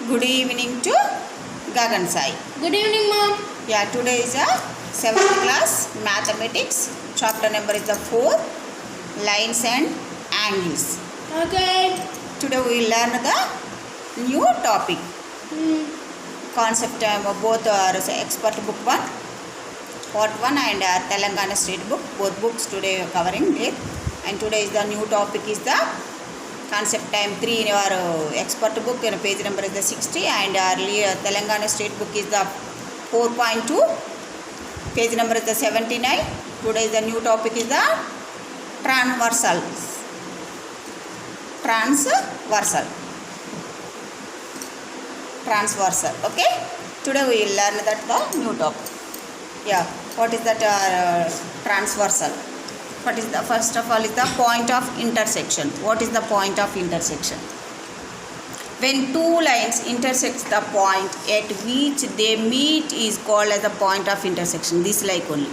Good evening to Gagan Sai. Good evening, Mom. Yeah, today is a 7th class mathematics. Chapter number is the 4 lines and angles. Okay. Today we will learn the new topic. Concept both are expert book 1, part 1 and Telangana state book. Both books today we are covering it. And today is the new topic is the concept time 3 in your expert book, and page number is the 60, and Telangana state book is the 4.2, page number is the 79. Today is the new topic is the transversal. Okay, today we will learn that the new topic. Yeah, what is that transversal? What is the first of all is the point of intersection. What is the point of intersection? When two lines intersect the point at which they meet is called as the point of intersection. This like only.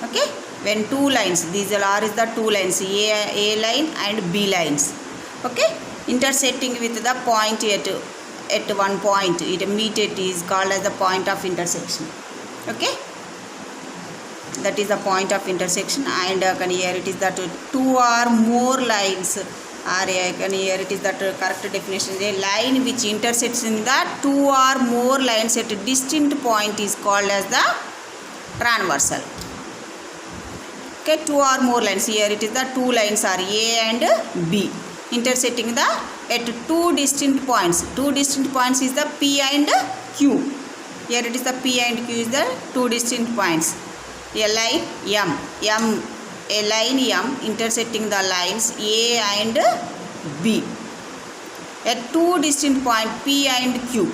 Okay, when two lines, these are is the two lines, A line and B lines. Okay, intersecting with the point at one point, it meet it is called as the point of intersection. Okay, that is the point of intersection. And here it is that two or more lines, or here it is that correct definition, a line which intersects in the two or more lines at a distinct point is called as the transversal. Okay, two or more lines, here it is the two lines are A and B intersecting the at two distinct points. Two distinct points is the P and Q. Here it is the P and Q is the two distinct points. A line a line M intersecting the lines A and B at two distinct points P and Q.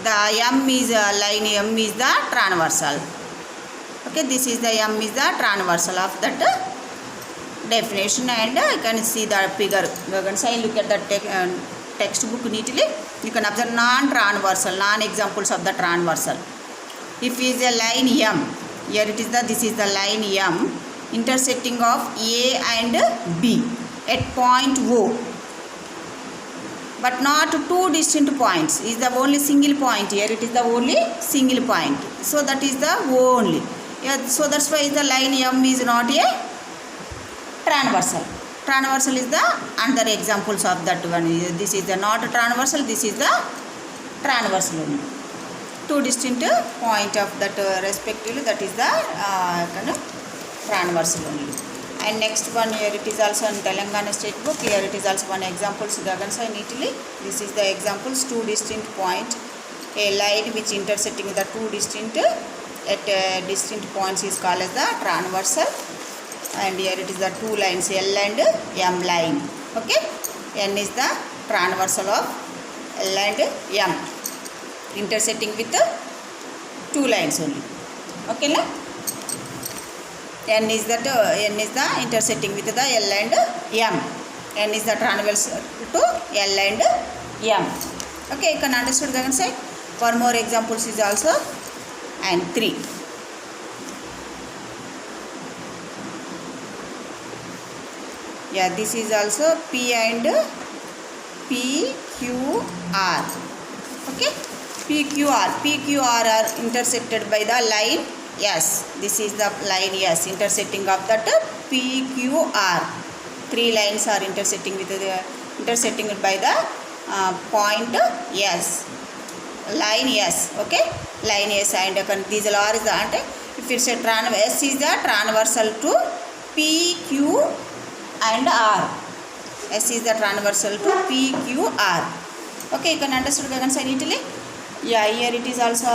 The M is line M is the transversal. Okay, this is the M is the transversal of that definition, and you can see the figure. You can say look at the textbook neatly. You can observe non-transversal, non-examples of the transversal. If is a line M, here it is the this is the line M intersecting of A and B at point O, but not two distinct points. Is the only single point. Here it is the only single point. So that is the O only. Yeah, so that's why the line M is not a transversal. Transversal is the another examples of that one. This is the not transversal. This is the transversal only. Two distinct point of that respectively, that is the kind of transversal only. And next one, here it is also in Telangana state book. Here it is also one example. So Gagan say neatly. This is the examples. Two distinct point, a line which intersecting the two distinct at distinct points is called as the transversal. And here it is the two lines L and M line. Okay, N is the transversal of L and M, intersecting with two lines only. Okay, na? N is the intersecting with the L and M. N is the transversal to L and M. Okay, you can understand Gagan say. For more examples is also and 3. Yeah, this is also P and PQR. Okay, PQR are intersected by the line S. This is the line S intersecting of that PQR. Three lines are intersecting with by the point S. Line S. Okay, line S, and these are is the if it's a S is the transversal to PQ and R. S is the transversal to PQR. Okay, you can understand Gagan say neatly. Yeah, here it is also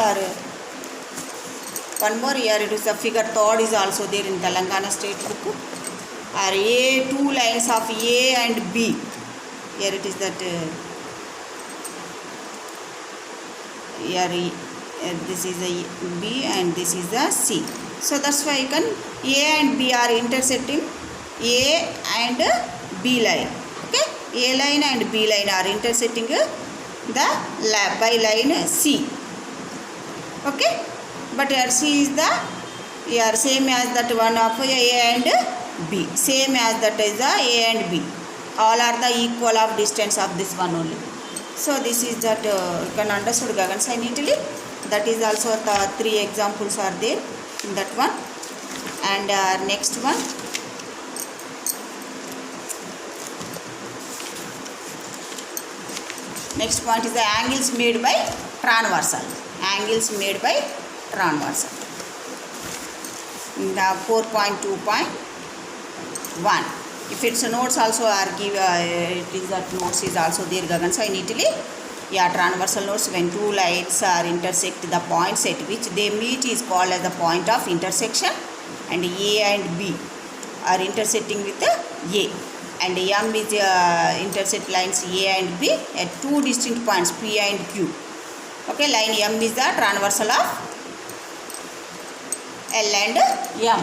one more. Here it is the figure third is also there in Telangana state book. Are A, two lines of A and B. Here it is that here this is a B and this is the C. So that's why you can A and B are intersecting A and B line. Okay, A line and B line are intersecting the by line C. Okay, but here C is the here same as that one of A and B, same as that is the A and B. All are the equal of distance of this one only. So this is that you can understood Gagan sign neatly. That is also the 3 examples are there in that one. And next one, next point is the angles made by transversal. Angles made by transversal. In the 4.2.1. If its notes also are give, it is that notes is also there Gagan sign neatly. Yeah, transversal notes when two lines are intersect, the points at which they meet is called as the point of intersection, and A and B are intersecting with A, and M is intersect lines A and B at two distinct points P and Q. Okay, line M is the transversal of L and M.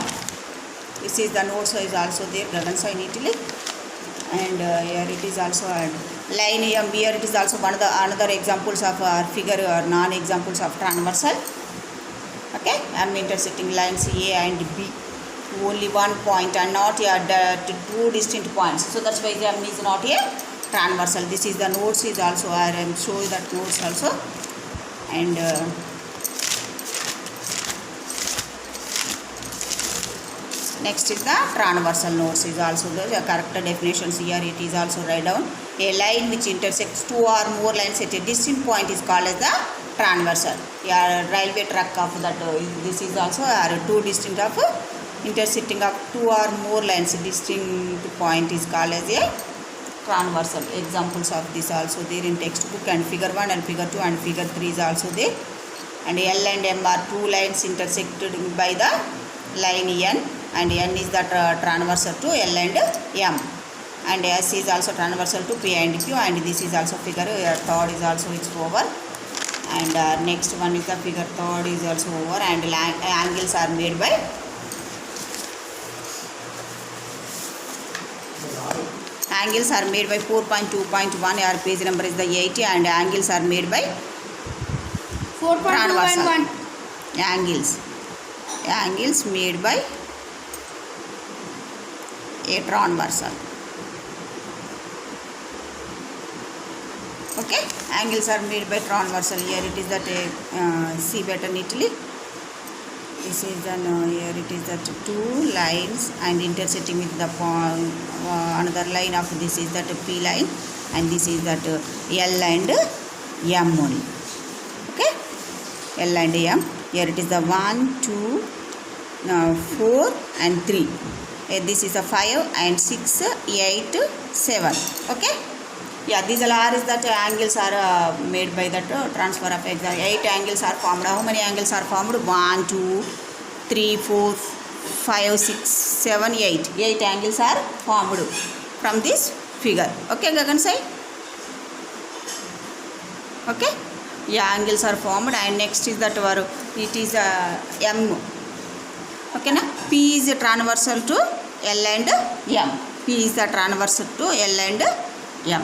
This is the notes is also there Gagan sign neatly, and here it is also line M. Here it is also one of the another examples of figure or non examples of transversal. Okay, M intersecting lines A and B, only one point and not two distinct points. So that's why M is not a transversal. This is the notes is also I am showing that notes also, and next is the transversal notes is also the correct definitions. Here it is also write down a line which intersects two or more lines at a distinct point is called as the transversal. Yeah, railway track of that this is also two distinct of intersecting of two or more lines distinct point is called as a transversal. Examples of this also there in textbook, and figure 1 and figure 2 and figure 3 is also there. And L and M are two lines intersected by the line N, and N is the transversal to L and M, and S is also transversal to P and Q, and this is also figure third is also it's over, and next one is the figure third is also over, and angles are made by angles are made by 4.2.1. Our page number is the 80, and angles are made by 4.2.1. Angles made by a transversal. Okay, angles are made by transversal. Here it is that see better neatly. This is the here it is that two lines and intersecting with the another line of this is that P line, and this is that L and M only. Okay, L and M. Here it is the 1, 2, 4 and 3. This is a 5 and 6, 8, 7. Okay. Yeah, these are is that angles are made by that transfer of 8 angles are formed. How many angles are formed? 1, 2, 3, 4, 5, 6, 7, 8. 8 angles are formed from this figure. Okay, Gagan sai? Okay. Yeah, angles are formed, and next is that it is M. Okay, na? P is transversal to L and M. P is the transversal to L and M.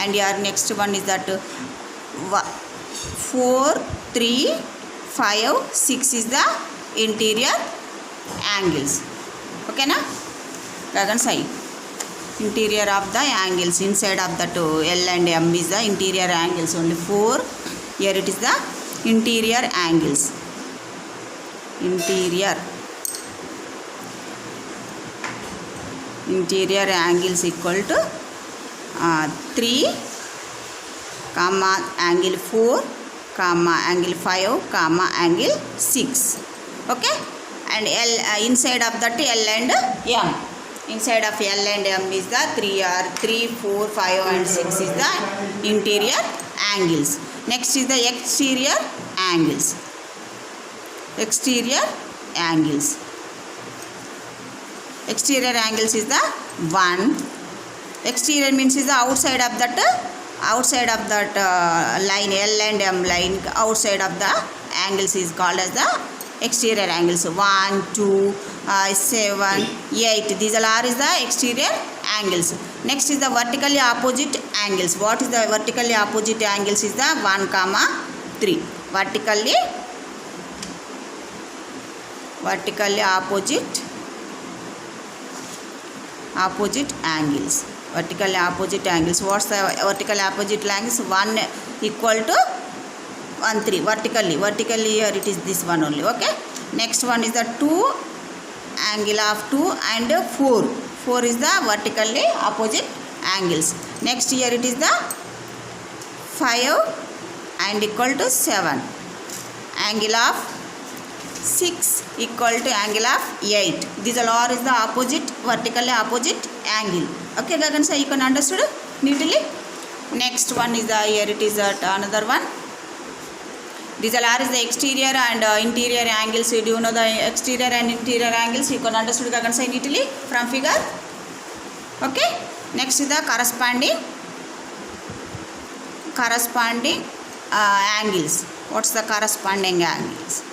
And your next one is that 4, 3, 5, 6 is the interior angles. Okay, na? Gagan sai? Interior of the angles inside of that L and M is the interior angles only. 4. Here it is the interior angles. Interior angles equal to 3, comma angle 4, comma angle 5, comma angle 6. Okay, and L inside of that L and M. Inside of L and M is the 3, 4, 5 and 6 is the interior angles. Next is the exterior angles. Exterior angles. Exterior angles is the 1. Exterior means is the outside of that line L and M line. Outside of the angles is called as the exterior angles. 1, 2, 7, 8. These are is the exterior angles. Next is the vertically opposite angles. What is the vertically opposite angles? Is the 1, 3. Vertically opposite angles. vertically opposite angles. What's the vertical opposite angles? 1 equal to 1 3 vertically here it is this one only. Okay, next one is the 2 angle of 2 and 4 is the vertically opposite angles. Next here it is the 5 and equal to 7, angle of 6 equal to angle of 8. These all is the opposite, vertically opposite angle. Okay Gagan, so you can understood neatly. Next one is the, here it is another one. These all is the exterior and interior angles. Do you know the exterior and interior angles? You can understood Gagan, so neatly from figure. Okay, next is the corresponding angles. What's the corresponding angles?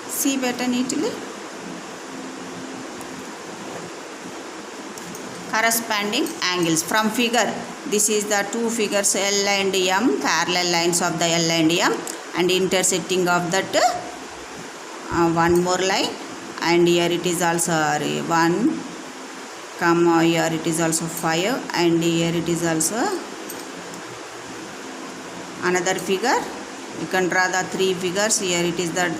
See better neatly. Corresponding angles from figure. This is the two figures L and M, parallel lines of the L and M, and intersecting of that one more line. And here it is also 1 comma, here it is also 5, and here it is also another figure. You can draw the 3 figures. Here it is the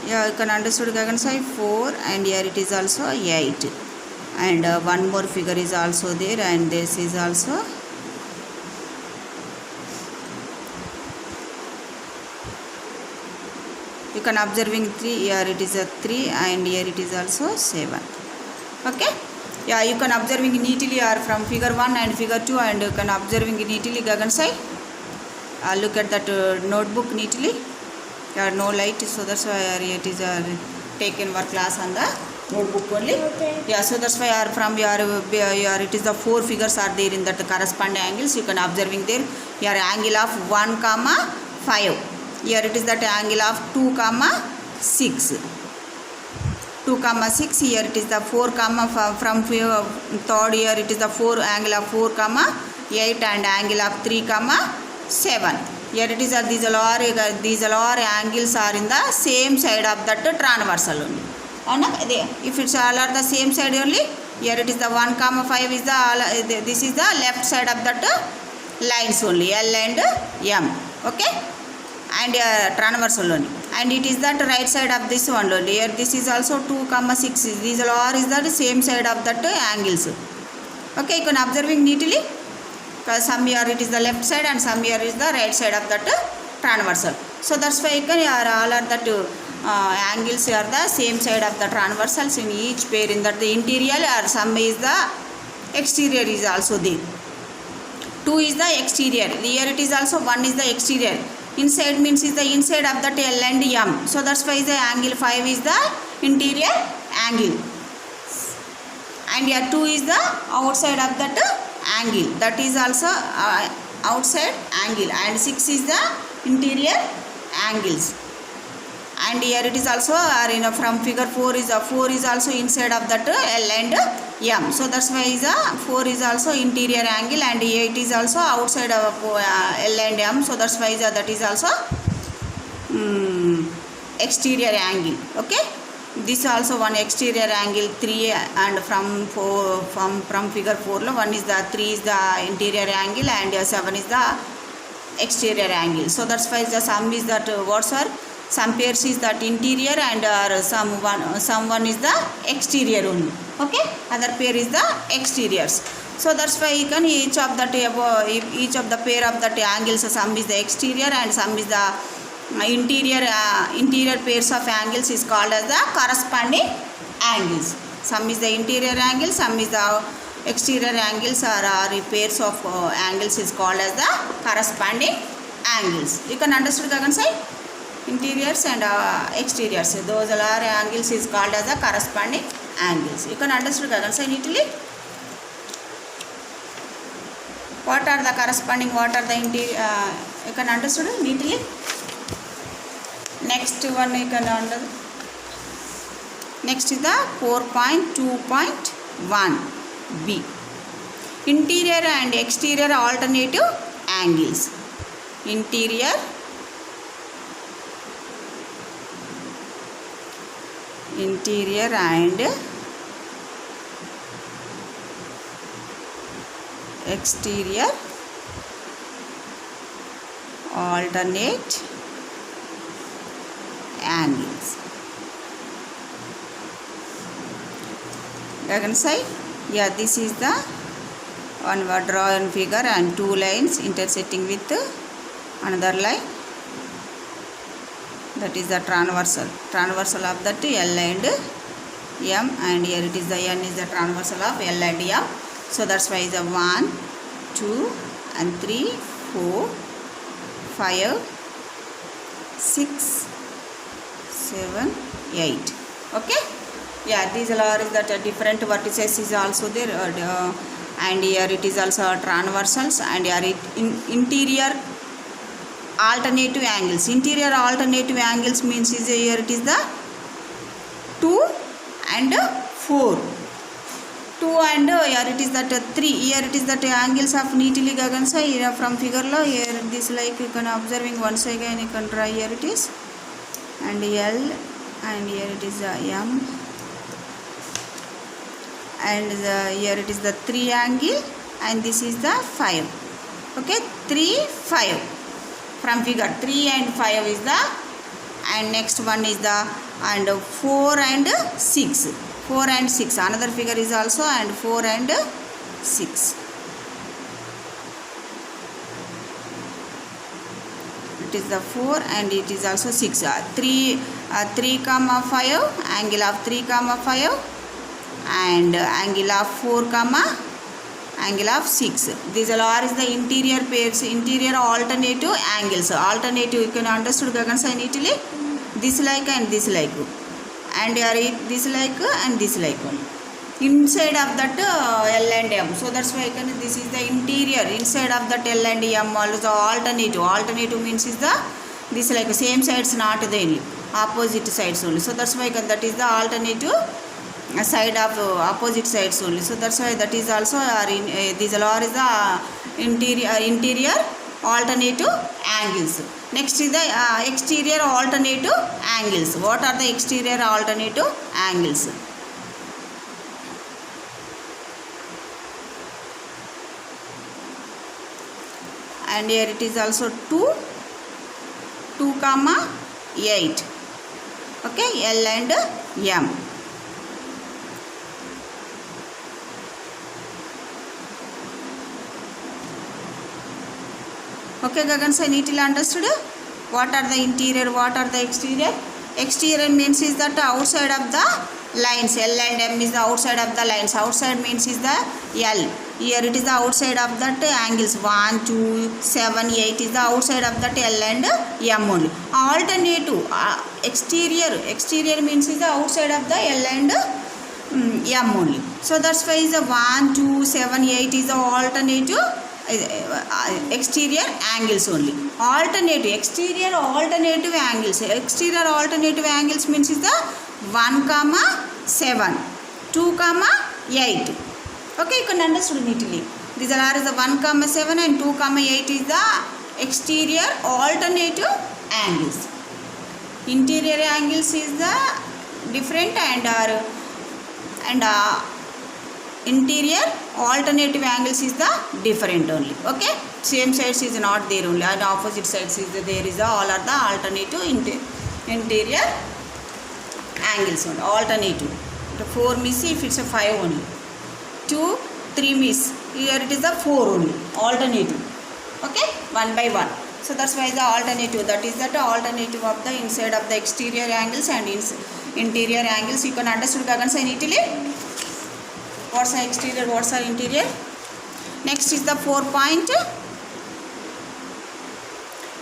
you can understood Gagan side 4, and here it is also 8, and one more figure is also there, and this is also you can observing 3. Here it is a 3, and here it is also 7. Okay, yeah, you can observing neatly are from figure 1 and figure 2, and you can observing neatly Gagan side. Look at that notebook neatly. No light, so that's why it is taken our class on the notebook only. Okay. Yeah, so that's why from your it is the 4 figures are there in that corresponding angles. You can observing there. Your angle of 1 comma 5. Here it is that angle of 2 comma 6. 2 comma 6. Here it is the 4 comma from third. Here it is the 4 angle of 4 comma 8 and angle of 3 comma 7. Here it is these all angles are in the same side of that transversal only. If it's all are the same side only, here it is the 1 comma 5 is the this is the left side of that lines only, L and M. Okay, and transversal only, and it is that right side of this one only. Here this is also 2 comma 6. These all is the same side of that angles. Okay, you can observing neatly. Some here it is the left side and some here is the right side of that transversal. So that's why you can all are that angles are the same side of the transversals in each pair. In that the interior or some is the exterior is also there. 2 is the exterior. Here it is also 1 is the exterior. Inside means is the inside of that L and M. So that's why the angle 5 is the interior angle. And here 2 is the outside of that angle, that is also outside angle, and 6 is the interior angles. And here it is also from figure 4 is also inside of that L and M. So that's why is 4 is also interior angle, and 8 is also outside of L and M. So that's why that is also exterior angle. Okay, this also one exterior angle 3, and from figure 4 one is the 3 is the interior angle, and 7 is the exterior angle. So that's why the sum is that what's are some pairs is that interior, and some one is the exterior only. Okay, other pair is the exteriors. So that's why you can each of the pair of that angles, some is the exterior and some is the interior pairs of angles is called as the corresponding angles. Some is the interior angle, some is the exterior angles, or pairs of angles is called as the corresponding angles. You can understand Gagan side? Interiors and exteriors, those are angles is called as the corresponding angles. You can understand Gagan side neatly? What are the corresponding, what are the interior, you can understand neatly? Next one you can understand. Next is the 4.2.1b. Interior and exterior alternative angles. Interior and exterior alternate angles. Reconcile? Yeah, this is the one drawn figure and two lines intersecting with another line. That is the transversal of that L and M, and here it is the N is the transversal of L and M. So that's why the 1, 2 and 3, 4, 5, 6, 7, 8. Okay. Yeah, these are is that different vertices is also there, and here it is also transversals, and here it interior alternative angles. Interior alternative angles means is here it is the 2 and 4. 2 and here it is that 3. Here it is that angles of neatly gagansa here from figure lo. Here this like you can observing once again you can try. Here it is and L, and here it is M, and here it is the 3 angle, and this is the 5. Okay, 3, 5 from figure. 3 and 5 is the, and next one is the, and 4 and 6. 4 and 6 another figure is also, and 4 and 6. It is the 4 and it is also 6. 3 comma 5, angle of 3 comma 5, and angle of 4 comma angle of 6. These all is the interior pairs, interior alternative angles. Alternative you can understood gagansa in Italy. This like and this like, and this like and this like inside of that L and M. So that's why this is the interior inside of that L and M also alternative. Alternative means is the this like same sides not the opposite sides only. So that's why that is the alternative side of opposite sides only. So that's why that is also these all is the interior alternative angles. Next is the exterior alternative angles. What are the exterior alternative angles? And here it is also 2 comma 8. Okay, L and M. Okay, Gagansa, neatly understood? What are the interior, what are the exterior? Exterior means is that outside of the lines. L and M is the outside of the lines. Outside means is the L. Here it is the outside of that angles. 1, 2, 7, 8 is the outside of that L and M only. Alternative exterior means is the outside of the L and M only. So that's why is the 1, 2, 7, 8 is the alternative exterior angles only. Alternative exterior alternative angles. Exterior alternative angles means is the 1 comma 7, 2 comma 8. Okay, you can understand neatly. These are the 1 comma 7 and 2 comma 8 is the exterior alternative angles. Interior angles is the different, and interior alternative angles is the different only. Okay, same sides is not there only, and opposite sides is there is all are the alternative interior angles only. Alternative. The 4 miss if it's a 5 only. 2, 3 miss. Here it is the 4 only. Alternative. Okay, 1 by 1. So that's why the alternative. That is the alternative of the inside of the exterior angles and interior angles. You can understand Gagansa in Italy. What's the exterior, what's the interior? Next is the 4 point.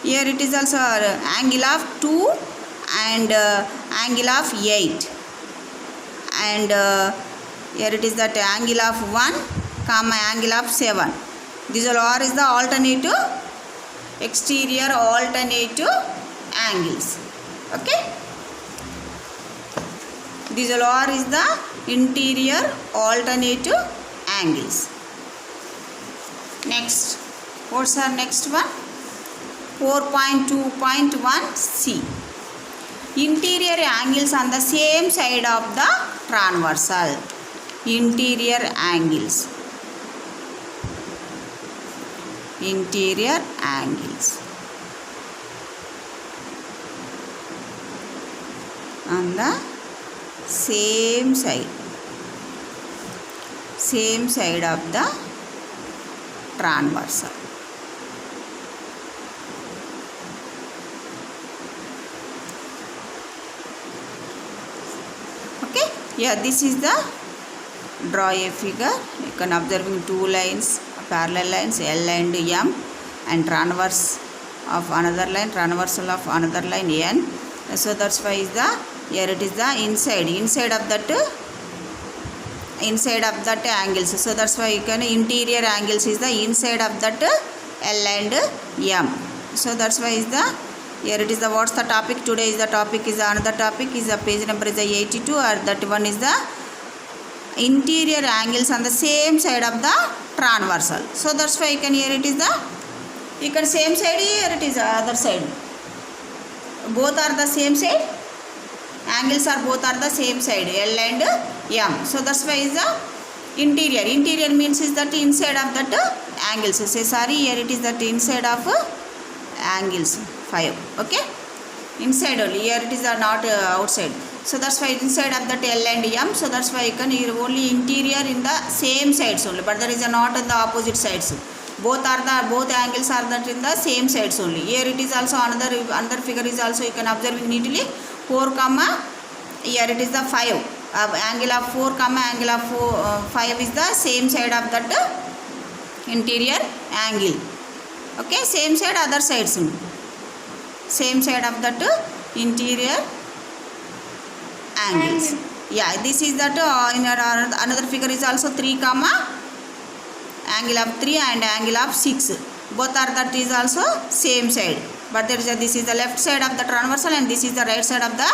Here it is also angle of 2 and angle of 8. And here it is that angle of 1 comma angle of 7. These all is the alternative exterior alternative angles. Okay. These all is the interior alternative angles. Next, what's our next one? 4.2.1c. Interior angles on the same side of the transversal. Interior angles. Interior angles on the same side of the transversal. Okay, yeah, this is the draw a figure. You can observing two lines, parallel lines L and M, and transverse of another line, transversal of another line N. So that's why is the here it is the inside of that angles. So that's why you can interior angles is the inside of that L and M. So that's why is the here it is the what's the topic today is the topic is another topic is the page number is the 82, or that one is the interior angles on the same side of the transversal. So that's why you can here it is the you can same side, here it is the other side, both are the same side, angles are both are the same side L and M. So that's why is the interior means is that inside of that angles. Say sorry, here it is that inside of angles 5. Okay, inside only, here it is not outside. So that's why inside of that L and M. So that's why you can here only interior in the same sides only, but there is not in the opposite sides. Both angles are that in the same sides only. Here it is also another figure is also you can observe neatly 4 comma, here it is the 5, angle of 4 comma angle of 5 is the same side of that interior angle. Okay, same side other sides only, same side of that interior angles. Yeah, this is that in another figure is also 3 comma angle of 3 and angle of 6, both are that is also same side, but there is this is the left side of the transversal and this is the right side of the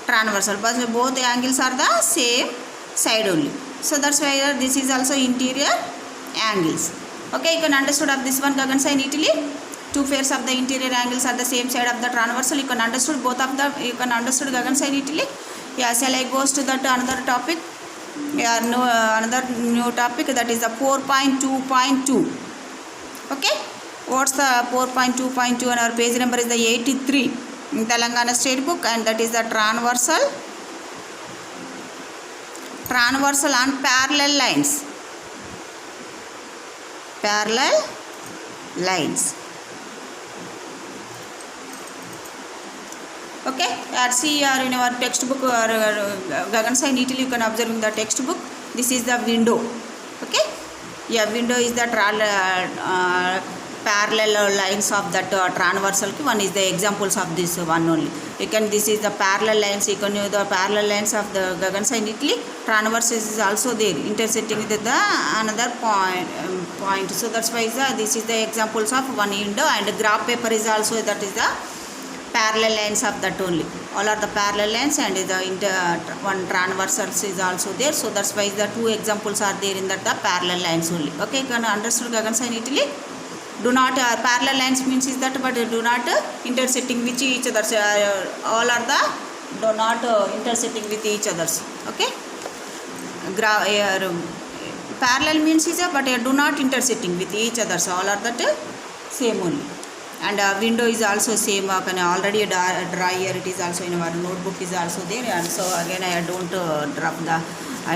transversal, but both the angles are the same side only. So that's why this is also interior angles. Okay, you can understood of this one Gagan sign neatly. Two pairs of the interior angles are the same side of the transversal. You can understood both of them. You can understood Gagan sign neatly. Yeah, shall I goes to that another topic? Yeah, no, another new topic, that is the 4.2.2. Okay, what's the 4.2.2 and our page number is the 83 in Telangana State Book, and that is the transversal and parallel lines. Okay, see here in our textbook or Gagan Sai neatly you can observe in the textbook. This is the window. Okay, yeah, window is the parallel lines of that transversal. One is the examples of this one only. You can this is the parallel lines. You can use the parallel lines of the Gagan Sai neatly. Transverse is also there, intersecting with the another point. So that's why this is the examples of one window, and graph paper is also that is the parallel lines of that only. All are the parallel lines, and the one transversals is also there. So that's why the two examples are there in that the parallel lines only. Okay, you can understood Gagan Sai neatly. Do not parallel lines means is that, but do not intersecting with each other. All are the do not intersecting with each others. Okay, parallel means is but do not intersecting with each other. So all are that same only. And window is also same. Can already draw here. It is also in our notebook is also there. And so again I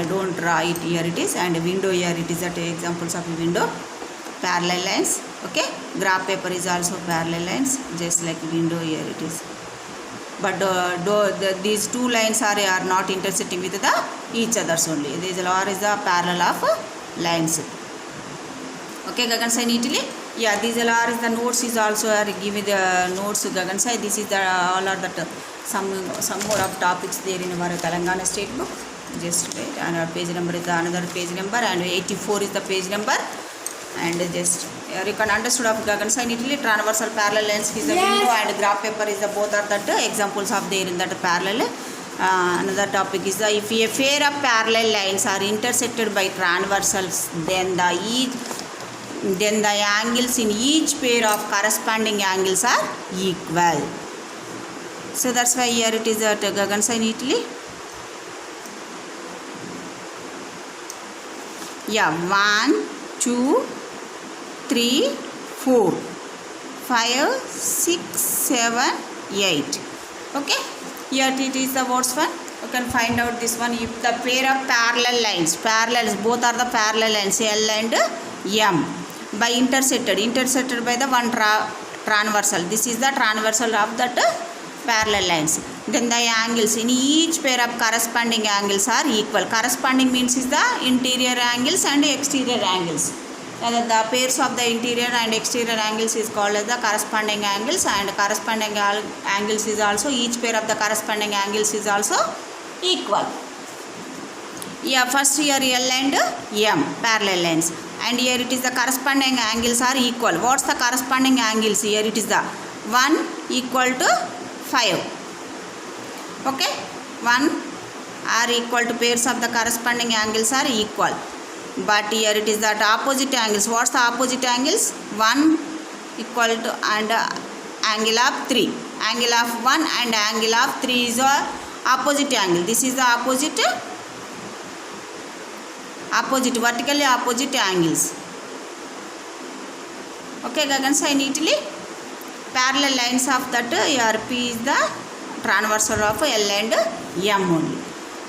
don't draw it here. It is, and window here it is that examples of window. Parallel lines. Okay, graph paper is also parallel lines, just like window here it is. But these two lines are not intersecting with the each others only. This is the parallel of lines. Okay, Gagan Sai neatly. Yeah, these are is the notes is also give me the notes Gagan Sai. This is the all are that some more of topics there in our Telangana State Book. Just wait, and our page number is the another page number, and 84 is the page number. And just you can understood of Gagan Sai neatly. Transversal parallel lines is the window, and graph paper is the both are that examples of there in that parallel. Another topic is the if a pair of parallel lines are intersected by transversals, then the each then the angles in each pair of corresponding angles are equal. So that's why here it is at Gagan sign Italy. Yeah, 1, 2, 3, 4, 5, 6, 7, 8. Okay, here it is the words one. You can find out this one. If the pair of parallel lines, both are the parallel lines L and M, by intersected by the one transversal. This is the transversal of that parallel lines. Then the angles in each pair of corresponding angles are equal. Corresponding means is the interior angles and exterior angles. The pairs of the interior and exterior angles is called as the corresponding angles, and corresponding angles is also, each pair of the corresponding angles is also equal. Yeah, first here L and M parallel lines, and here it is the corresponding angles are equal. What's the corresponding angles? Here it is the 1 equal to 5. Okay, 1 are equal to, pairs of the corresponding angles are equal. But here it is that opposite angles. What's the opposite angles? 1 equal to and angle of 3. Angle of 1 and angle of 3 is a opposite angle. This is the opposite vertically opposite angles. Okay, Gagan sign neatly. Parallel lines of that here P is the transversal of L and M only.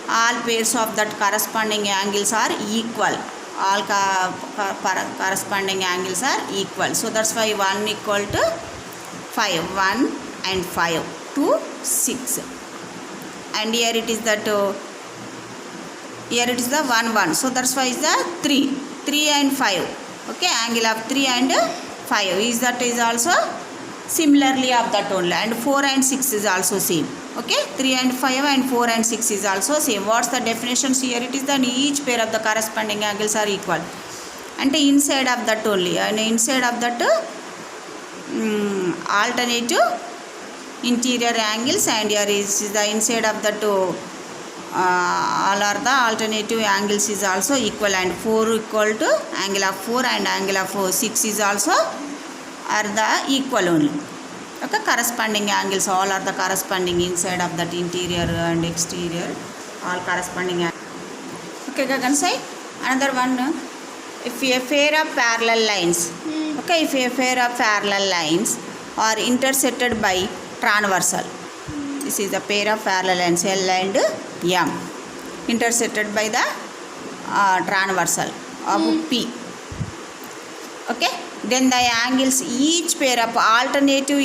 All pairs of that corresponding angles are equal. All corresponding angles are equal. So that's why 1 equal to 5. 1 and 5 to 6. And here it is that here it is the 1 1. So that's why is the 3 and 5. Okay, angle of 3 and 5 is that is also similarly of that only. And 4 and 6 is also same. Okay, 3 and 5 and 4 and 6 is also same. What's the definitions? Here it is that each pair of the corresponding angles are equal. And inside of that only, and inside of that alternative interior angles, and here is the inside of that all are the alternative angles is also equal. And 4 equal to angle of 4 and angle of 6 is also are the equal only. Okay, corresponding angles, all are the corresponding inside of that interior and exterior, all corresponding angles. Okay, Gagan say another one. If a pair of parallel lines, okay, if a pair of parallel lines are intersected by transversal, this is the pair of parallel lines L and M, intersected by the transversal of P. Okay, then the angles, each pair of alternative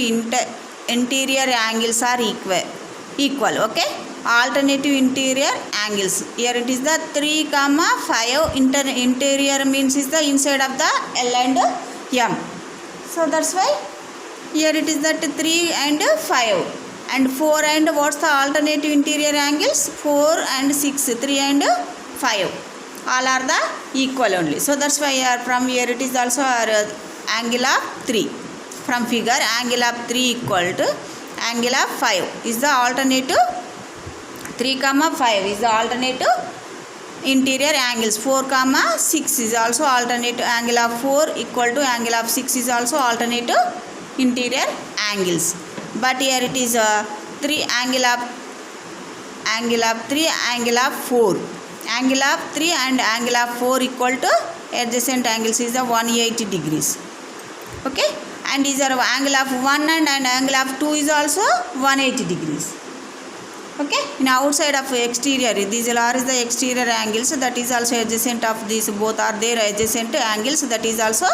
interior angles are equal. Okay, alternative interior angles. Here it is the 3, 5. Interior means is the inside of the L and M. So that's why here it is that 3 and 5 and 4 and what's the alternative interior angles? 4 and 6, 3 and 5. All are the equal only. So that's why here from here it is also angle of 3. From figure, angle of 3 equal to angle of 5 is the alternative. 3, 5 is the alternative interior angles. 4, 6 is also alternative. Angle of 4 equal to angle of 6 is also alternative interior angles. But here it is 3 angle of 3 angle of 4. Angle of 3 and angle of 4 equal to adjacent angles is the 180 degrees. Okay, and is our angle of 1 and angle of 2 is also 180 degrees. Okay, in outside of exterior, these are is the exterior angles, that is also adjacent of these, both are there adjacent angles, that is also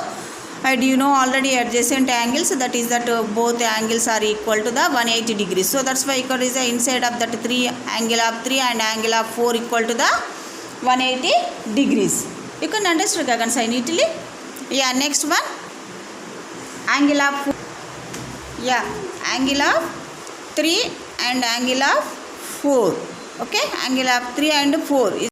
do you know already adjacent angles, that is that both angles are equal to the 180 degrees. So that's why equal is the inside of that 3 angle of 3 and angle of 4 equal to the 180 degrees. You can understand Gagan sign neatly. Yeah, next one, angle of angle of 3 and angle of 4. Okay, angle of 3 and 4 is